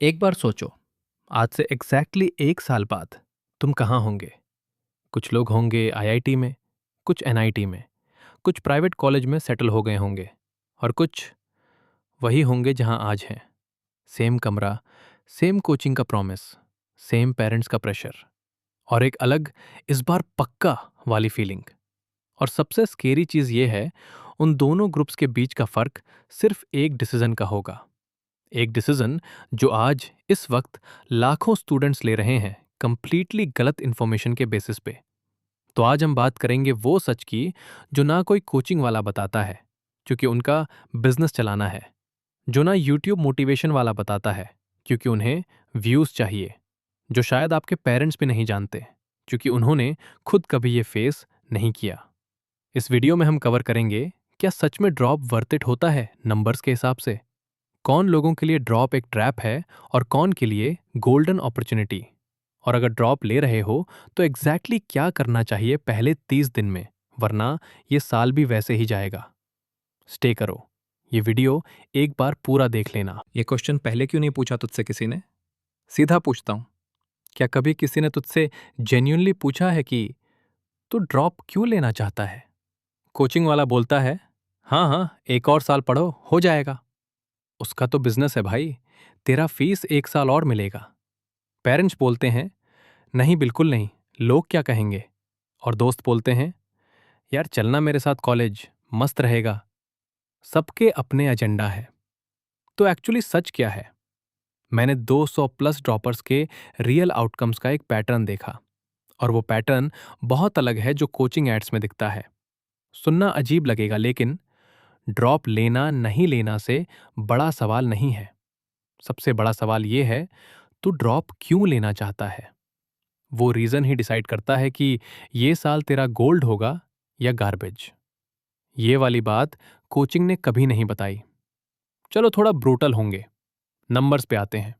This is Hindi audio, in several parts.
एक बार सोचो, आज से एग्जैक्टली एक साल बाद तुम कहाँ होंगे? कुछ लोग होंगे आईआईटी में, कुछ एनआईटी में, कुछ प्राइवेट कॉलेज में सेटल हो गए होंगे और कुछ वही होंगे जहाँ आज हैं। सेम कमरा, सेम कोचिंग का प्रॉमिस, सेम पेरेंट्स का प्रेशर और एक अलग, इस बार पक्का वाली फीलिंग। और सबसे स्केरी चीज़ ये है, उन दोनों ग्रुप्स के बीच का फर्क सिर्फ एक डिसीजन का होगा। एक डिसीजन जो आज इस वक्त लाखों स्टूडेंट्स ले रहे हैं कंप्लीटली गलत इंफॉर्मेशन के बेसिस पे। तो आज हम बात करेंगे वो सच की जो ना कोई कोचिंग वाला बताता है क्योंकि उनका बिजनेस चलाना है, जो ना यूट्यूब मोटिवेशन वाला बताता है क्योंकि उन्हें व्यूज चाहिए, जो शायद आपके पेरेंट्स भी नहीं जानते क्योंकि उन्होंने खुद कभी ये फेस नहीं किया। इस वीडियो में हम कवर करेंगे, क्या सच में ड्रॉप वर्थ इट होता है नंबर्स के हिसाब से? कौन लोगों के लिए ड्रॉप एक ट्रैप है और कौन के लिए गोल्डन अपॉर्चुनिटी? और अगर ड्रॉप ले रहे हो तो एग्जैक्टली क्या करना चाहिए पहले 30 दिन में, वरना ये साल भी वैसे ही जाएगा। स्टे करो, ये वीडियो एक बार पूरा देख लेना। ये क्वेश्चन पहले क्यों नहीं पूछा तुझसे किसी ने? सीधा पूछता हूँ। क्या कभी किसी ने तुझसे जेन्युइनली पूछा है कि तू ड्रॉप क्यों लेना चाहता है? कोचिंग वाला बोलता है, हाँ हाँ, एक और साल पढ़ो हो जाएगा। उसका तो बिजनेस है भाई, तेरा फीस एक साल और मिलेगा। पेरेंट्स बोलते हैं, नहीं बिल्कुल नहीं, लोग क्या कहेंगे? और दोस्त बोलते हैं, यार चलना मेरे साथ कॉलेज, मस्त रहेगा। सबके अपने एजेंडा है। तो एक्चुअली सच क्या है? मैंने 200 प्लस ड्रॉपर्स के रियल आउटकम्स का एक पैटर्न देखा, और वो पैटर्न बहुत अलग है जो कोचिंग एड्स में दिखता है। सुनना अजीब लगेगा, लेकिन ड्रॉप लेना नहीं लेना से बड़ा सवाल नहीं है। सबसे बड़ा सवाल ये है, तू ड्रॉप क्यों लेना चाहता है? वो रीजन ही डिसाइड करता है कि ये साल तेरा गोल्ड होगा या गार्बेज। ये वाली बात कोचिंग ने कभी नहीं बताई। चलो थोड़ा ब्रूटल होंगे, नंबर्स पे आते हैं।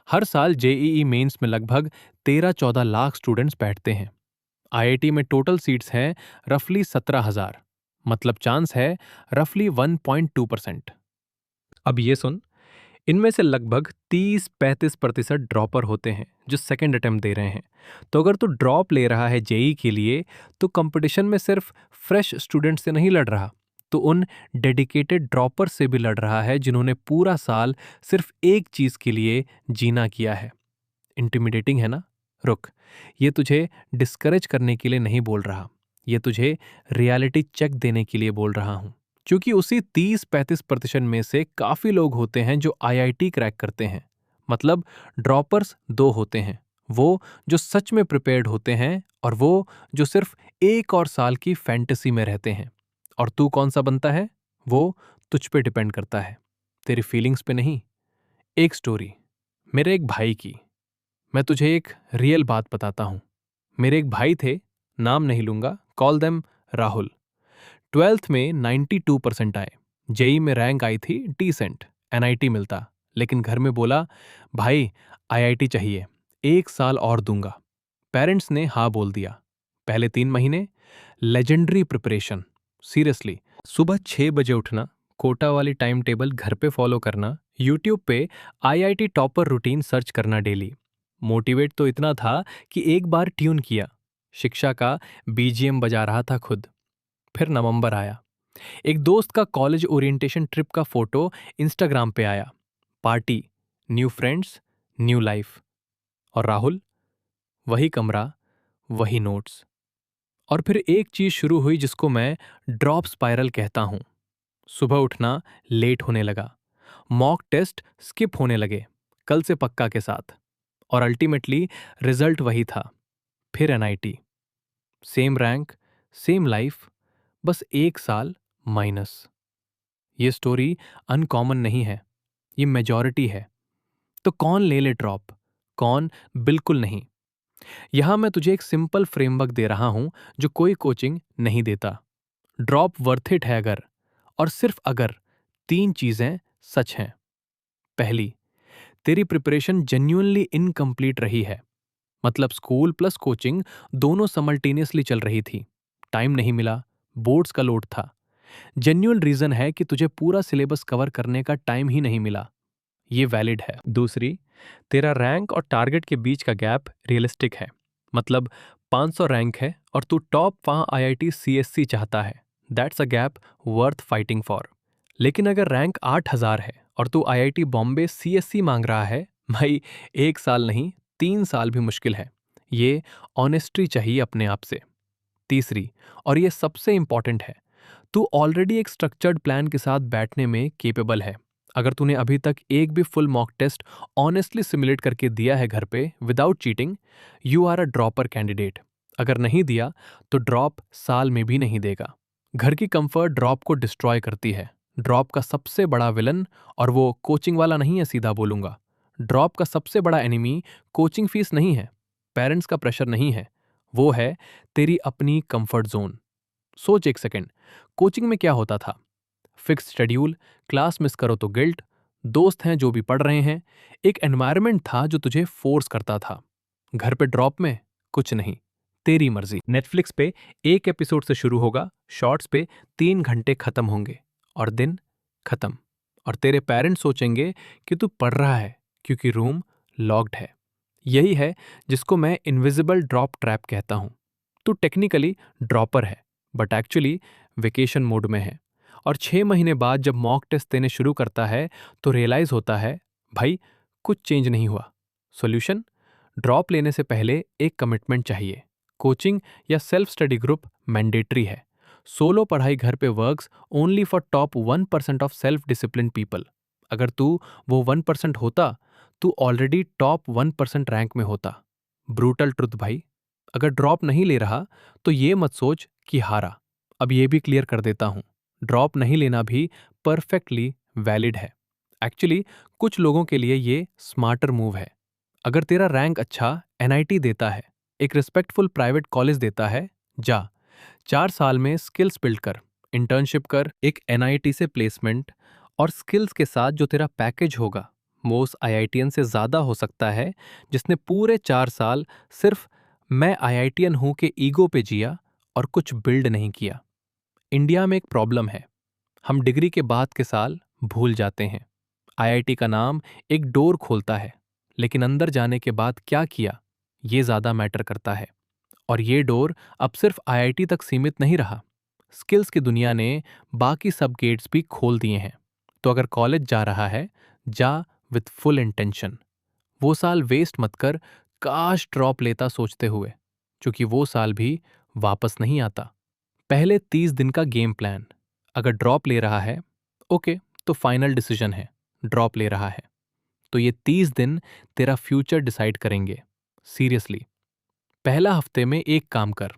हर साल जेईई मेंस में लगभग 13-14 लाख स्टूडेंट्स बैठते हैं। आईआईटी में टोटल सीट्स हैं रफली 17,000, मतलब चांस है रफली 1.2%। अब ये सुन, इनमें से लगभग 30-35% ड्रॉपर होते हैं जो सेकेंड अटेम्प्ट दे रहे हैं। तो अगर तू ड्रॉप ले रहा है जेई के लिए, तो कंपटीशन में सिर्फ फ्रेश स्टूडेंट से नहीं लड़ रहा, तो उन डेडिकेटेड ड्रॉपर से भी लड़ रहा है जिन्होंने पूरा साल सिर्फ एक चीज के लिए जीना किया है। इंटिमिडेटिंग है ना? रुक, ये तुझे डिस्करेज करने के लिए नहीं बोल रहा, ये तुझे रियलिटी चेक देने के लिए बोल रहा हूं। क्योंकि उसी 30-35% में से काफी लोग होते हैं जो आईआईटी क्रैक करते हैं। मतलब ड्रॉपर्स दो होते हैं, वो जो सच में प्रिपेयर्ड होते हैं और वो जो सिर्फ एक और साल की फैंटेसी में रहते हैं। और तू कौन सा बनता है, वो तुझ पे डिपेंड करता है, तेरी फीलिंग्स पे नहीं। एक स्टोरी मेरे एक भाई की, मैं तुझे एक रियल बात बताता हूं। मेरे एक भाई थे, नाम नहीं लूंगा, कॉल देम राहुल। 12th में 92% आए, जेई में रैंक आई थी डिसेंट, एनआईटी मिलता, लेकिन घर में बोला, भाई आईआईटी चाहिए, एक साल और दूंगा। पेरेंट्स ने हाँ बोल दिया। पहले 3 महीने लेजेंडरी प्रिपरेशन, सीरियसली, सुबह 6 बजे उठना, कोटा वाली टाइम टेबल घर पे फॉलो करना, यूट्यूब पे आईआईटी टॉपर रूटीन सर्च करना डेली। मोटिवेट तो इतना था कि एक बार ट्यून किया, शिक्षा का बीजीएम बजा रहा था खुद। फिर नवंबर आया, एक दोस्त का कॉलेज ओरिएंटेशन ट्रिप का फोटो इंस्टाग्राम पे आया, party, new friends, new life. और राहुल, वही कमरा, वही नोट्स। और फिर एक चीज शुरू हुई जिसको मैं ड्रॉप स्पाइरल कहता हूं। सुबह उठना लेट होने लगा, मॉक टेस्ट स्किप होने लगे, कल से पक्का के साथ। और अल्टीमेटली रिजल्ट वही था, फिर NIT, same rank, same life, बस एक साल माइनस। ये स्टोरी अनकॉमन नहीं है, ये मेजॉरिटी है। तो कौन ले ले ड्रॉप, कौन बिल्कुल नहीं? यहां मैं तुझे एक सिंपल फ्रेमवर्क दे रहा हूं जो कोई कोचिंग नहीं देता। ड्रॉप वर्थ इट है अगर, और सिर्फ अगर, 3 चीजें सच हैं। पहली, तेरी प्रिपरेशन जेन्युइनली इनकम्प्लीट रही है, मतलब स्कूल प्लस कोचिंग दोनों समल्टेनियसली चल रही थी, टाइम नहीं मिला, बोर्ड्स का लोड था। जेन्युइन रीजन है कि तुझे पूरा सिलेबस कवर करने का टाइम ही नहीं मिला। ये वैलिड है। दूसरी, तेरा रैंक और टारगेट के बीच का गैप रियलिस्टिक है। मतलब 500 रैंक है और तू टॉप वहाँ IIT CSC चाहता है। That's a gap worth fighting for. लेकिन अगर रैंक 8000 है और तू IIT बॉम्बे CSC मांग रहा है, भाई 1 साल नहीं 3 साल भी मुश्किल है। ये ऑनेस्टी चाहिए अपने आप से। तीसरी, और ये सबसे इंपॉर्टेंट है, तू ऑलरेडी एक स्ट्रक्चर्ड प्लान के साथ बैठने में केपेबल है। अगर तूने अभी तक एक भी full mock test honestly simulate करके दिया है घर पे without cheating, you are a dropper candidate. अगर नहीं दिया तो ड्रॉप साल में भी नहीं देगा। घर की कंफर्ट ड्रॉप को डिस्ट्रॉय करती है। ड्रॉप का सबसे बड़ा विलन, और वो कोचिंग वाला नहीं है, सीधा बोलूंगा, ड्रॉप का सबसे बड़ा एनिमी कोचिंग फीस नहीं है, पेरेंट्स का प्रेशर नहीं है, वो है तेरी अपनी कंफर्ट जोन। सोच एक सेकेंड, कोचिंग में क्या होता था? फिक्स शेड्यूल, क्लास मिस करो तो गिल्ट, दोस्त हैं जो भी पढ़ रहे हैं, एक एनवायरनमेंट था जो तुझे फोर्स करता था। घर पे ड्रॉप में कुछ नहीं, तेरी मर्जी। नेटफ्लिक्स पे एक एपिसोड से शुरू होगा, शॉर्ट्स पे 3 घंटे खत्म होंगे और दिन खत्म। और तेरे पेरेंट्स सोचेंगे कि तू पढ़ रहा है क्योंकि रूम लॉक्ड है। यही है जिसको मैं इनविजिबल ड्रॉप ट्रैप कहता हूं। तू टेक्निकली ड्रॉपर है बट एक्चुअली वेकेशन मोड में है। और 6 महीने बाद जब मॉक टेस्ट देने शुरू करता है तो रियलाइज होता है, भाई कुछ चेंज नहीं हुआ। सॉल्यूशन, ड्रॉप लेने से पहले एक कमिटमेंट चाहिए। कोचिंग या सेल्फ स्टडी ग्रुप मैंडेटरी है। सोलो पढ़ाई घर पे works only for top 1% of self discipline people. अगर तू वो 1% होता, तू ऑलरेडी टॉप 1% रैंक में होता। ब्रूटल ट्रुथ भाई। अगर ड्रॉप नहीं ले रहा तो ये मत सोच कि हारा। अब ये भी क्लियर कर देता हूं, ड्रॉप नहीं लेना भी परफेक्टली वैलिड है। एक्चुअली कुछ लोगों के लिए ये स्मार्टर मूव है। अगर तेरा रैंक अच्छा NIT देता है, एक रिस्पेक्टफुल प्राइवेट कॉलेज देता है, जा 4 साल में स्किल्स बिल्ड कर, इंटर्नशिप कर, एक NIT से प्लेसमेंट, और स्किल्स के साथ जो तेरा पैकेज होगा वो उस IITian से ज़्यादा हो सकता है जिसने पूरे 4 साल सिर्फ मैं IITian हूं के ईगो पे जिया और कुछ बिल्ड नहीं किया। इंडिया में एक प्रॉब्लम है, हम डिग्री के बाद के साल भूल जाते हैं। IIT का नाम एक डोर खोलता है, लेकिन अंदर जाने के बाद क्या किया ये ज़्यादा मैटर करता है। और ये डोर अब सिर्फ IIT तक सीमित नहीं रहा, स्किल्स की दुनिया ने बाकी सब गेट्स भी खोल दिए हैं। तो अगर कॉलेज जा रहा है, जा विथ फुल इंटेंशन। वो साल वेस्ट मत कर काश ड्रॉप लेता सोचते हुए, क्योंकि वो साल भी वापस नहीं आता। पहले 30 दिन का गेम प्लान। अगर ड्रॉप ले रहा है, ओके, तो फाइनल डिसीजन है, ड्रॉप ले रहा है तो ये 30 दिन तेरा फ्यूचर डिसाइड करेंगे। सीरियसली, पहला हफ्ते में एक काम कर,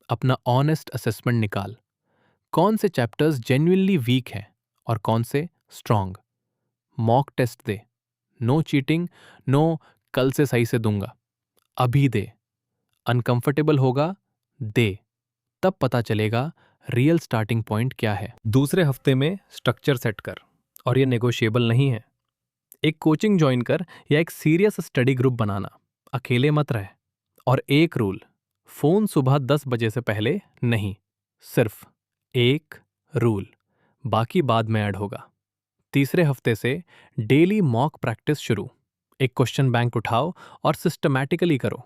अपना ऑनेस्ट असेसमेंट निकाल। कौन से चैप्टर्स जेन्युइनली वीक हैं और कौन से स्ट्रांग। मॉक टेस्ट दे, नो चीटिंग, नो कल से सही से दूंगा, अभी दे। अनकंफर्टेबल होगा, दे, तब पता चलेगा रियल स्टार्टिंग पॉइंट क्या है। दूसरे हफ्ते में स्ट्रक्चर सेट कर, और ये नेगोशिएबल नहीं है। एक कोचिंग ज्वाइन कर या एक सीरियस स्टडी ग्रुप बनाना, अकेले मत रह। और एक रूल, फोन सुबह 10 बजे से पहले नहीं। सिर्फ एक रूल, बाकी बाद में ऐड होगा। तीसरे हफ्ते से डेली मॉक प्रैक्टिस शुरू। एक क्वेश्चन बैंक उठाओ और सिस्टमैटिकली करो।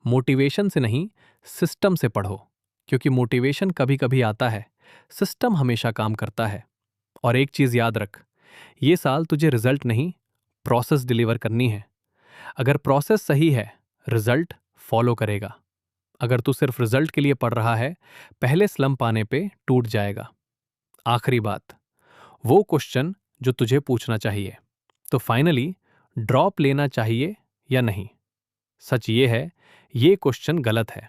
मोटिवेशन से नहीं, सिस्टम से पढ़ो, क्योंकि मोटिवेशन कभी कभी आता है, सिस्टम हमेशा काम करता है। और एक चीज याद रख, ये साल तुझे रिजल्ट नहीं, प्रोसेस डिलीवर करनी है। अगर प्रोसेस सही है, रिजल्ट फॉलो करेगा। अगर तू सिर्फ रिजल्ट के लिए पढ़ रहा है, पहले स्लम्प आने पे टूट जाएगा। आखिरी बात, वो क्वेश्चन जो तुझे पूछना चाहिए, तो फाइनली ड्रॉप लेना चाहिए या नहीं? सच ये है, ये क्वेश्चन गलत है।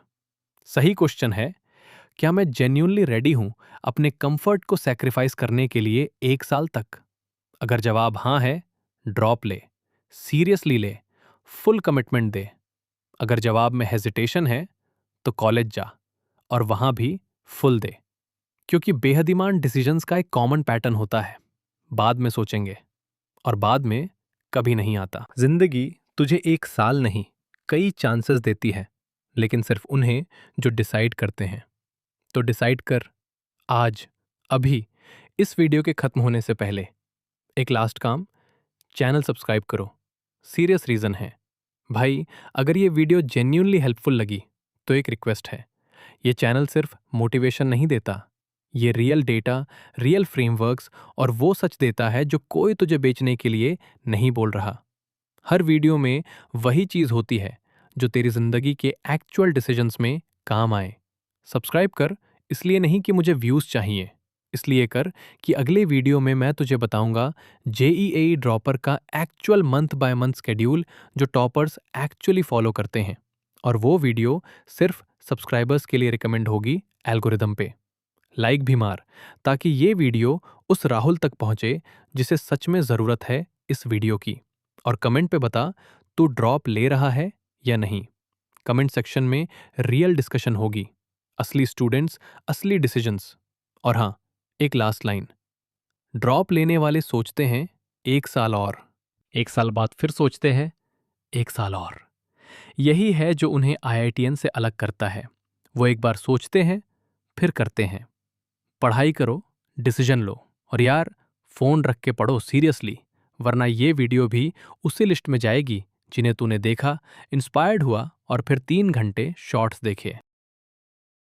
सही क्वेश्चन है, क्या मैं जेन्युइनली रेडी हूं अपने कंफर्ट को सैक्रिफाइस करने के लिए 1 साल तक? अगर जवाब हाँ है, ड्रॉप ले, सीरियसली ले, फुल कमिटमेंट दे। अगर जवाब में हेजिटेशन है, तो कॉलेज जा, और वहां भी फुल दे। क्योंकि बेहदीमान डिसीजंस का एक कॉमन पैटर्न होता है, बाद में सोचेंगे, और बाद में कभी नहीं आता। जिंदगी तुझे 1 साल नहीं, कई चांसेस देती है, लेकिन सिर्फ उन्हें जो डिसाइड करते हैं। तो डिसाइड कर, आज, अभी, इस वीडियो के खत्म होने से पहले। एक लास्ट काम, चैनल सब्सक्राइब करो। सीरियस रीज़न है। भाई, अगर ये वीडियो जेन्युइनली हेल्पफुल लगी तो एक रिक्वेस्ट है, ये चैनल सिर्फ मोटिवेशन नहीं देता, ये रियल डेटा, रियल फ्रेमवर्क्स और वो सच देता है जो कोई तुझे बेचने के लिए नहीं बोल रहा। हर वीडियो में वही चीज़ होती है जो तेरी जिंदगी के एक्चुअल डिसीजंस में काम आए। सब्सक्राइब कर, इसलिए नहीं कि मुझे व्यूज़ चाहिए, इसलिए कर कि अगले वीडियो में मैं तुझे बताऊंगा जेईई ड्रॉपर का actual month by month schedule जो टॉपर्स एक्चुअली फॉलो करते हैं। और वो वीडियो सिर्फ सब्सक्राइबर्स के लिए रिकमेंड होगी एल्गोरिदम पे। लाइक भी मार ताकि ये वीडियो उस राहुल तक पहुंचे जिसे सच में ज़रूरत है इस वीडियो की। और कमेंट पे बता, तू ड्रॉप ले रहा है या नहीं। कमेंट सेक्शन में रियल डिस्कशन होगी, असली स्टूडेंट्स, असली डिसीजंस। और हाँ, एक लास्ट लाइन, ड्रॉप लेने वाले सोचते हैं 1 साल और, 1 साल बाद फिर सोचते हैं 1 साल और। यही है जो उन्हें आईआईटीएन से अलग करता है। वो एक बार सोचते हैं, फिर करते हैं। पढ़ाई करो, डिसीजन लो, और यार, फोन रख के पढ़ो सीरियसली, वरना ये वीडियो भी उसी लिस्ट में जाएगी जिन्हें तूने देखा, इंस्पायर्ड हुआ और फिर 3 घंटे शॉर्ट्स देखे।